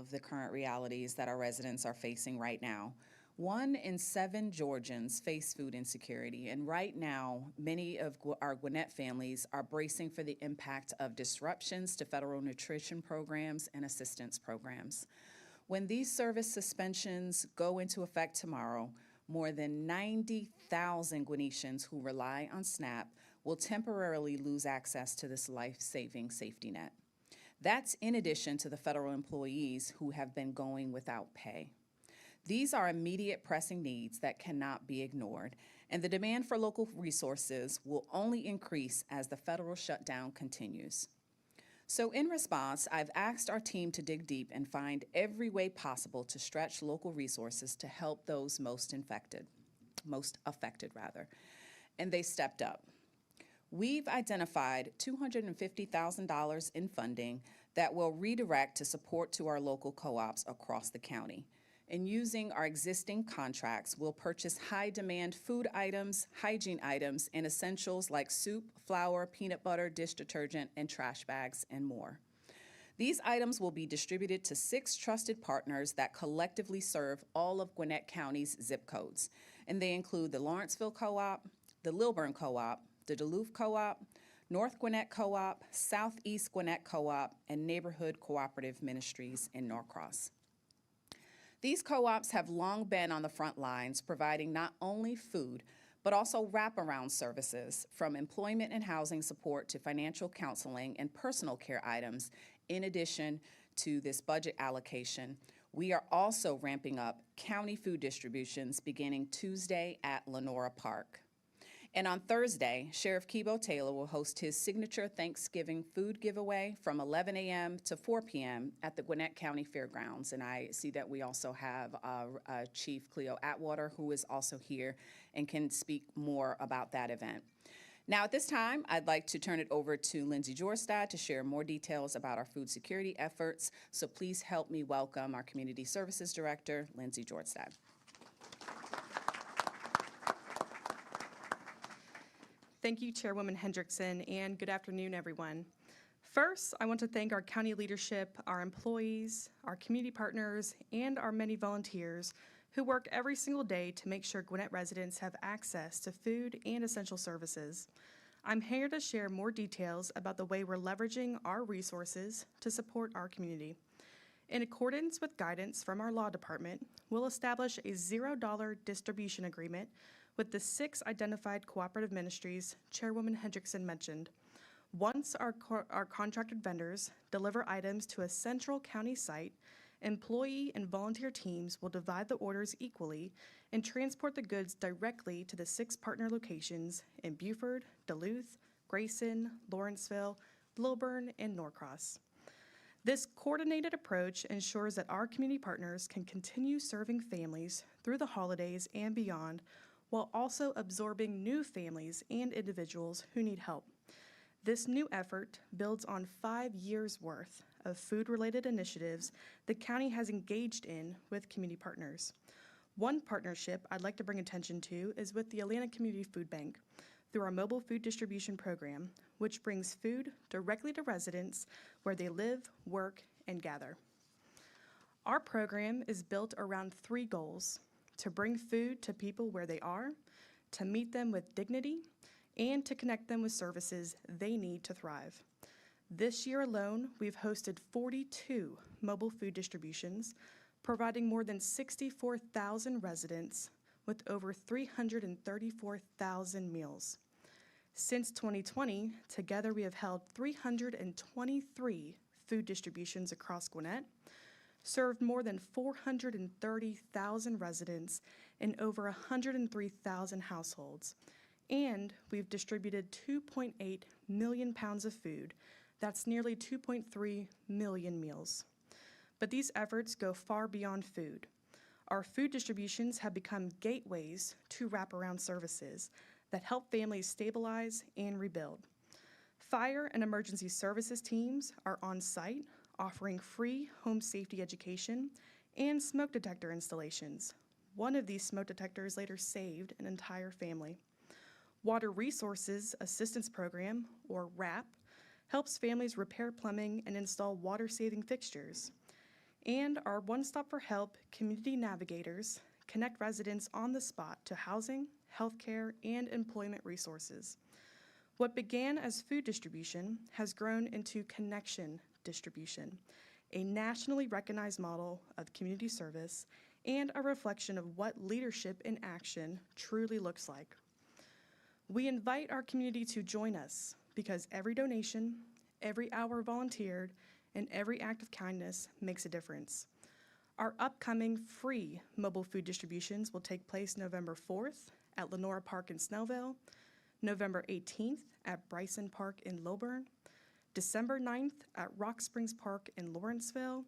of the current realities that our residents are facing right now. 1 in 7 Georgians face food insecurity, and right now, many of our Gwinnett families are bracing for the impact of disruptions to federal nutrition programs and assistance programs. When these service suspensions go into effect tomorrow, more than 90,000 Gwinnetians who rely on SNAP will temporarily lose access to this life-saving safety net. That's in addition to the federal employees who have been going without pay. These are immediate pressing needs that cannot be ignored, and the demand for local resources will only increase as the federal shutdown continues. So in response, I've asked our team to dig deep and find every way possible to stretch local resources to help those most affected, and they stepped up. We've identified $250,000 in funding that will redirect to support to our local co-ops across the county. And using our existing contracts, we'll purchase high-demand food items, hygiene items, and essentials like soup, flour, peanut butter, dish detergent, and trash bags, and more. These items will be distributed to 6 trusted partners that collectively serve all of Gwinnett County's zip codes. And they include the Lawrenceville Co-op, the Lilburn Co-op, the Duluth Co-op, North Gwinnett Co-op, Southeast Gwinnett Co-op, and Neighborhood Cooperative Ministries in Norcross. These co-ops have long been on the front lines, providing not only food, but also wraparound services, from employment and housing support to financial counseling and personal care items. In addition to this budget allocation, we are also ramping up county food distributions beginning Tuesday at Lenora Park. And on Thursday, Sheriff Kibo Taylor will host his signature Thanksgiving food giveaway from 11 a.m. to 4 p.m. at the Gwinnett County Fairgrounds. And I see that we also have Chief Cleo Atwater, who is also here and can speak more about that event. Now, at this time, I'd like to turn it over to Lindsay Jorstad to share more details about our food security efforts. So please help me welcome our Community Services Director, Lindsay Jorstad. Thank you, Chairwoman Hendrickson, and good afternoon, everyone. First, I want to thank our county leadership, our employees, our community partners, and our many volunteers who work every single day to make sure Gwinnett residents have access to food and essential services. I'm here to share more details about the way we're leveraging our resources to support our community. In accordance with guidance from our law department, we'll establish a $0 distribution agreement with the 6 identified cooperative ministries Chairwoman Hendrickson mentioned. Once our contracted vendors deliver items to a central county site, employee and volunteer teams will divide the orders equally and transport the goods directly to the 6 partner locations in Beaufort, Duluth, Grayson, Lawrenceville, Lilburn, and Norcross. This coordinated approach ensures that our community partners can continue serving families through the holidays and beyond, while also absorbing new families and individuals who need help. This new effort builds on 5 years' worth of food-related initiatives the county has engaged in with community partners. One partnership I'd like to bring attention to is with the Atlanta Community Food Bank through our mobile food distribution program, which brings food directly to residents where they live, work, and gather. Our program is built around 3 goals: to bring food to people where they are, to meet them with dignity, and to connect them with services they need to thrive. This year alone, we've hosted 42 mobile food distributions, providing more than 64,000 residents with over 334,000 meals. Since 2020, together we have held 323 food distributions across Gwinnett, served more than 430,000 residents in over 103,000 households, and we've distributed 2.8 million pounds of food. That's nearly 2.3 million meals. But these efforts go far beyond food. Our food distributions have become gateways to wraparound services that help families stabilize and rebuild. Fire and emergency services teams are on site, offering free home safety education and smoke detector installations. One of these smoke detectors later saved an entire family. Water Resources Assistance Program, or WRAP, helps families repair plumbing and install water-saving fixtures. And our One Stop for Help community navigators connect residents on the spot to housing, healthcare, and employment resources. What began as food distribution has grown into connection distribution, a nationally recognized model of community service and a reflection of what leadership in action truly looks like. We invite our community to join us because every donation, every hour volunteered, and every act of kindness makes a difference. Our upcoming free mobile food distributions will take place November 4th at Lenora Park in Snellville, November 18th at Bryson Park in Lilburn, December 9th at Rock Springs Park in Lawrenceville,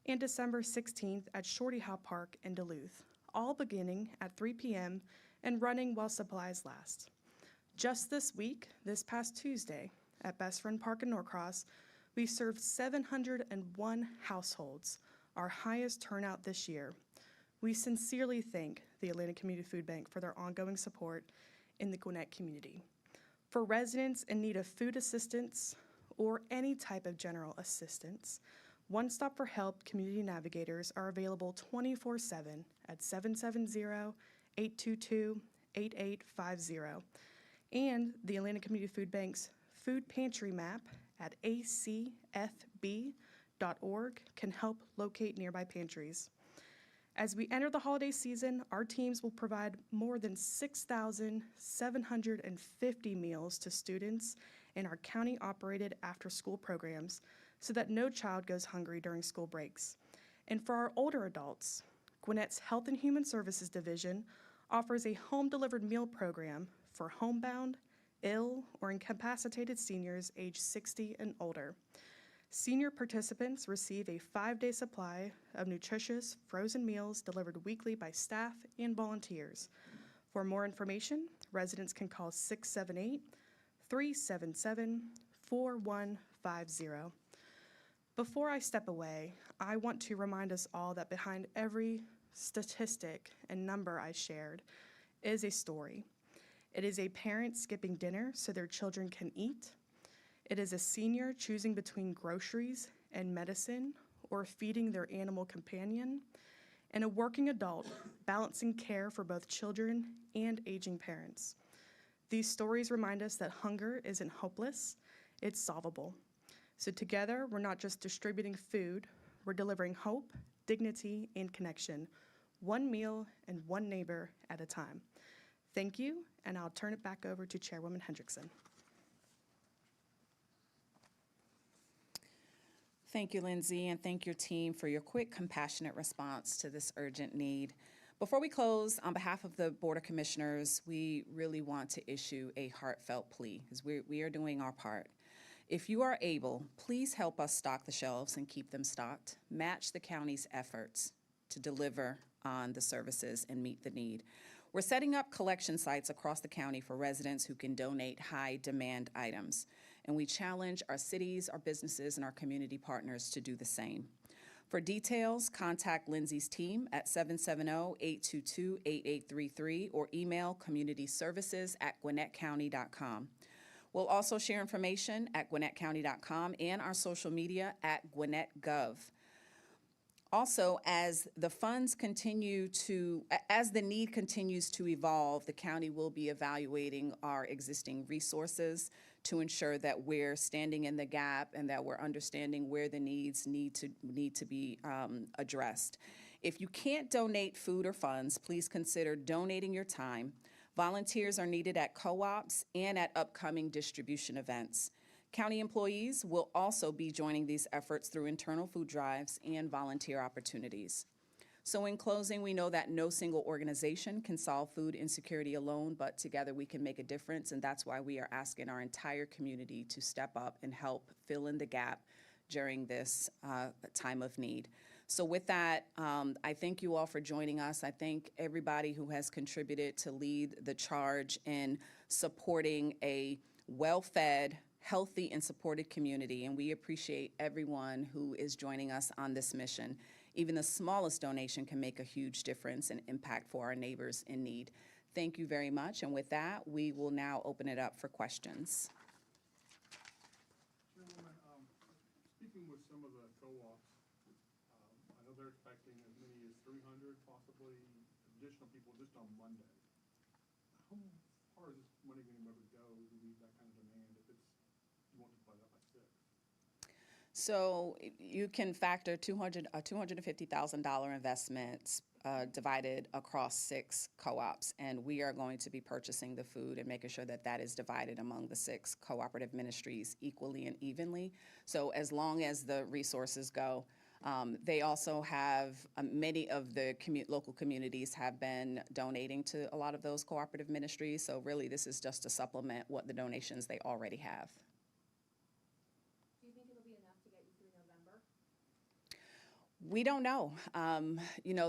and December 16th at Shorty Howe Park in Duluth, all beginning at 3 p.m. and running while supplies last. Just this week, this past Tuesday, at Best Friend Park in Norcross, we served 701 households, our highest turnout this year. We sincerely thank the Atlanta Community Food Bank for their ongoing support in the Gwinnett community. For residents in need of food assistance or any type of general assistance, One Stop for Help community navigators are available 24/7 at 770-822-8850, and the Atlanta Community Food Bank's food pantry map at acfb.org can help locate nearby pantries. As we enter the holiday season, our teams will provide more than 6,750 meals to students in our county-operated after-school programs so that no child goes hungry during school breaks. And for our older adults, Gwinnett's Health and Human Services Division offers a home-delivered meal program for homebound, ill, or incapacitated seniors age 60 and older. Senior participants receive a 5-day supply of nutritious frozen meals delivered weekly by staff and volunteers. For more information, residents can call 678-377-4150. Before I step away, I want to remind us all that behind every statistic and number I shared is a story. It is a parent skipping dinner so their children can eat. It is a senior choosing between groceries and medicine or feeding their animal companion, and a working adult balancing care for both children and aging parents. These stories remind us that hunger isn't hopeless, it's solvable. So together, we're not just distributing food, we're delivering hope, dignity, and connection, one meal and one neighbor at a time. Thank you, and I'll turn it back over to Chairwoman Hendrickson. Thank you, Lindsay, and thank your team for your quick, compassionate response to this urgent need. Before we close, on behalf of the Board of Commissioners, we really want to issue a heartfelt plea, because we are doing our part. If you are able, please help us stock the shelves and keep them stocked. Match the county's efforts to deliver on the services and meet the need. We're setting up collection sites across the county for residents who can donate high-demand items, and we challenge our cities, our businesses, and our community partners to do the same. For details, contact Lindsay's team at 770-822-8833 or email communityservices@gwinnettcounty.com. We'll also share information at gwinnettcounty.com and our social media at GwinnettGov. Also, as the need continues to evolve, the county will be evaluating our existing resources to ensure that we're standing in the gap and that we're understanding where the needs need to be addressed. If you can't donate food or funds, please consider donating your time. Volunteers are needed at co-ops and at upcoming distribution events. County employees will also be joining these efforts through internal food drives and volunteer opportunities. So in closing, we know that no single organization can solve food insecurity alone, but together we can make a difference, and that's why we are asking our entire community to step up and help fill in the gap during this time of need. So with that, I thank you all for joining us. I thank everybody who has contributed to lead the charge in supporting a well-fed, healthy, and supported community, and we appreciate everyone who is joining us on this mission. Even the smallest donation can make a huge difference and impact for our neighbors in need. Thank you very much, and with that, we will now open it up for questions. Chairwoman, speaking with some of the co-ops, I they're expecting as many as 300, possibly additional people just on Monday. How far is this money going to be able to go to meet that kind of demand if it's, you want to play that by 6? So you can factor $250,000 investments divided across 6 co-ops, and we are going to be purchasing the food and making sure that that is divided among the 6 cooperative ministries equally and evenly. So as long as the resources go, they also have, many of the local communities have been donating to a lot of those cooperative ministries. So really, this is just to supplement what the donations they already have. Do you think it'll be enough to get you through November? We don't know.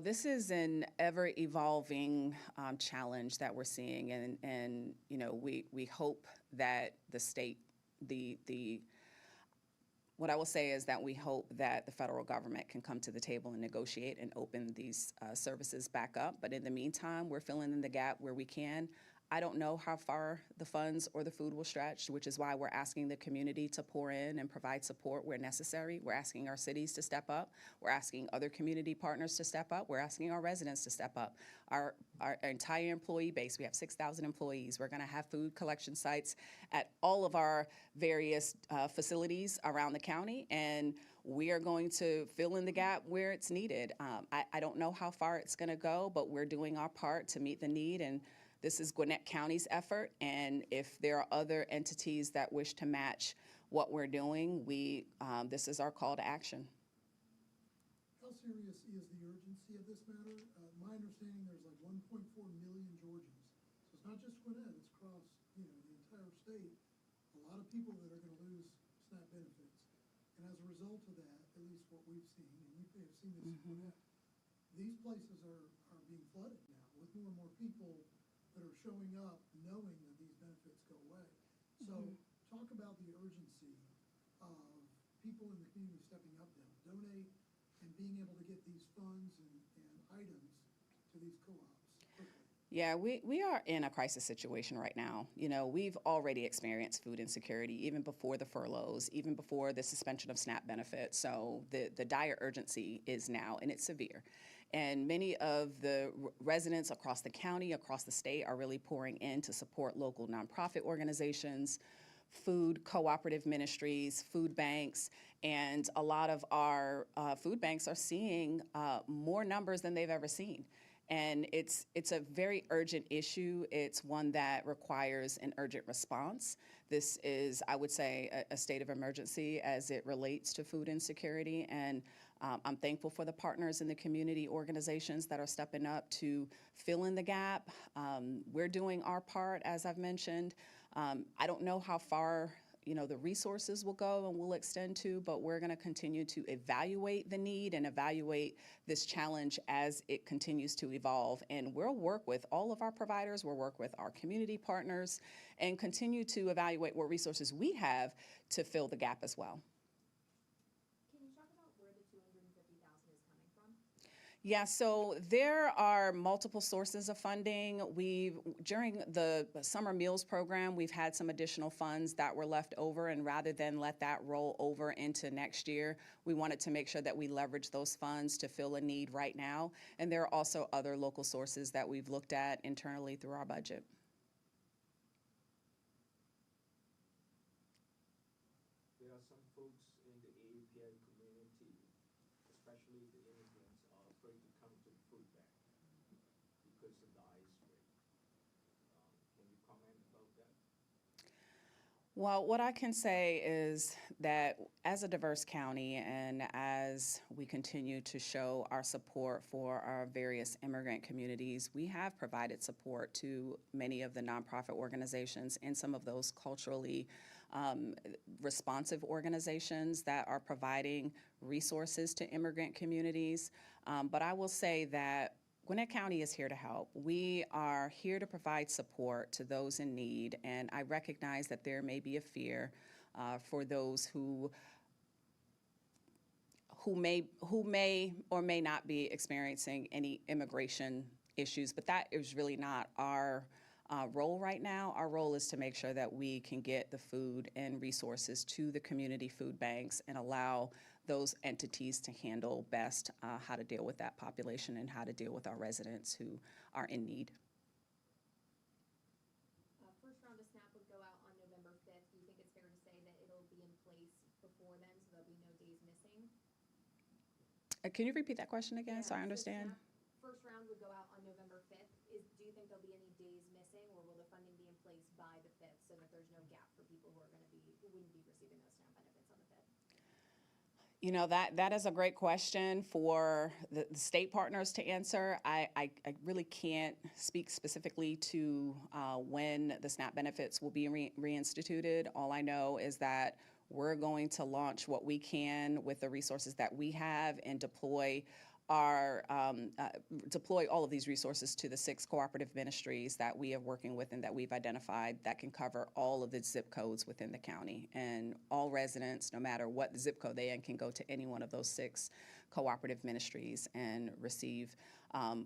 This is an ever-evolving challenge that we're seeing, and we hope that the state, what I will say is that we hope that the federal government can come to the table and negotiate and open these services back up. But in the meantime, we're filling in the gap where we can. I don't know how far the funds or the food will stretch, which is why we're asking the community to pour in and provide support where necessary. We're asking our cities to step up. We're asking other community partners to step up. We're asking our residents to step up. Our entire employee base, we have 6,000 employees. We're going to have food collection sites at all of our various facilities around the county, and we are going to fill in the gap where it's needed. I don't know how far it's going to go, but we're doing our part to meet the need, and this is Gwinnett County's effort, and if there are other entities that wish to match what we're doing, this is our call to action. How serious is the urgency of this matter? My understanding there's like 1.4 million Georgians. So it's not just Gwinnett, it's across the entire state. A lot of people that are going to lose SNAP benefits. And as a result of that, at least what we've seen, and you may have seen this in Gwinnett, these places are being flooded now with more and more people that are showing up knowing that these benefits go away. So talk about the urgency of people in the community stepping up to donate and being able to get these funds and items to these co-ops quickly. Yeah, we are in a crisis situation right now. We've already experienced food insecurity even before the furloughs, even before the suspension of SNAP benefits. So the dire urgency is now, and it's severe. And many of the residents across the county, across the state, are really pouring in to support local nonprofit organizations, food cooperative ministries, food banks, and a lot of our food banks are seeing more numbers than they've ever seen. And it's a very urgent issue. It's one that requires an urgent response. This is, I would say, a state of emergency as it relates to food insecurity. And I'm thankful for the partners in the community organizations that are stepping up to fill in the gap. We're doing our part, as I've mentioned. I don't know how far the resources will go and will extend to, but we're going to continue to evaluate the need and evaluate this challenge as it continues to evolve. And we'll work with all of our providers, we'll work with our community partners, and continue to evaluate what resources we have to fill the gap as well. Can you talk about where the $250,000 is coming from? Yeah, so there are multiple sources of funding. During the summer meals program, we've had some additional funds that were left over, and rather than let that roll over into next year, we wanted to make sure that we leverage those funds to fill a need right now. And there are also other local sources that we've looked at internally through our budget. There are some folks in the AAPI community, especially the immigrants, are afraid to come to the food bank because of the ICE rate. Can you comment about that? Well, what I can say is that as a diverse county and as we continue to show our support for our various immigrant communities, we have provided support to many of the nonprofit organizations and some of those culturally responsive organizations that are providing resources to immigrant communities. But I will say that Gwinnett County is here to help. We are here to provide support to those in need, and I recognize that there may be a fear for those who may or may not be experiencing any immigration issues, but that is really not our role right now. Our role is to make sure that we can get the food and resources to the community food banks and allow those entities to handle best how to deal with that population and how to deal with our residents who are in need. First round of SNAP would go out on November 5th. Do you think it's fair to say that it'll be in place before then, so there'll be no days missing? Can you repeat that question again, so I So understand? SNAP first round would go out on November 5th. Do you think there'll be any days missing, or will the funding be in place by the 5th so that there's no gap for people who wouldn't be receiving those SNAP benefits on the 5th? You know, that is a great question for the state partners to answer. I really can't speak specifically to when the SNAP benefits will be reinstituted. All I know is that we're going to launch what we can with the resources that we have and deploy all of these resources to the 6 cooperative ministries that we are working with and that we've identified that can cover all of the zip codes within the county. And all residents, no matter what zip code they're in, can go to any one of those 6 cooperative ministries and receive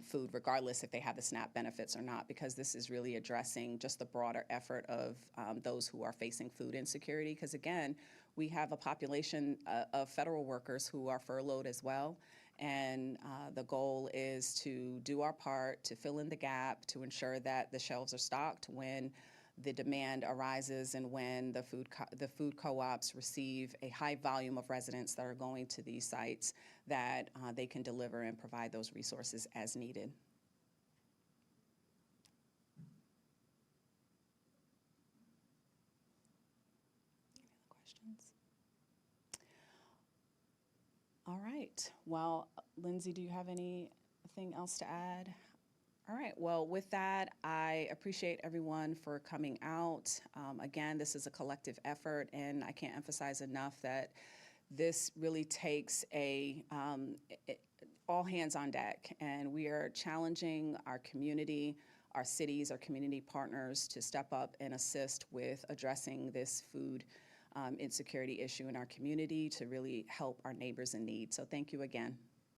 food, regardless if they have the SNAP benefits or not, because this is really addressing just the broader effort of those who are facing food insecurity. Because again, we have a population of federal workers who are furloughed as well. And the goal is to do our part to fill in the gap, to ensure that the shelves are stocked when the demand arises and when the food co-ops receive a high volume of residents that are going to these sites, that they can deliver and provide those resources as needed. Any other questions? All right. Well, Lindsay, do you have anything else to add? All right. Well, with that, I appreciate everyone for coming out. Again, this is a collective effort, and I can't emphasize enough that this really takes all hands on deck, and we are challenging our community, our cities, our community partners to step up and assist with addressing this food insecurity issue in our community to really help our neighbors in need. So thank you again.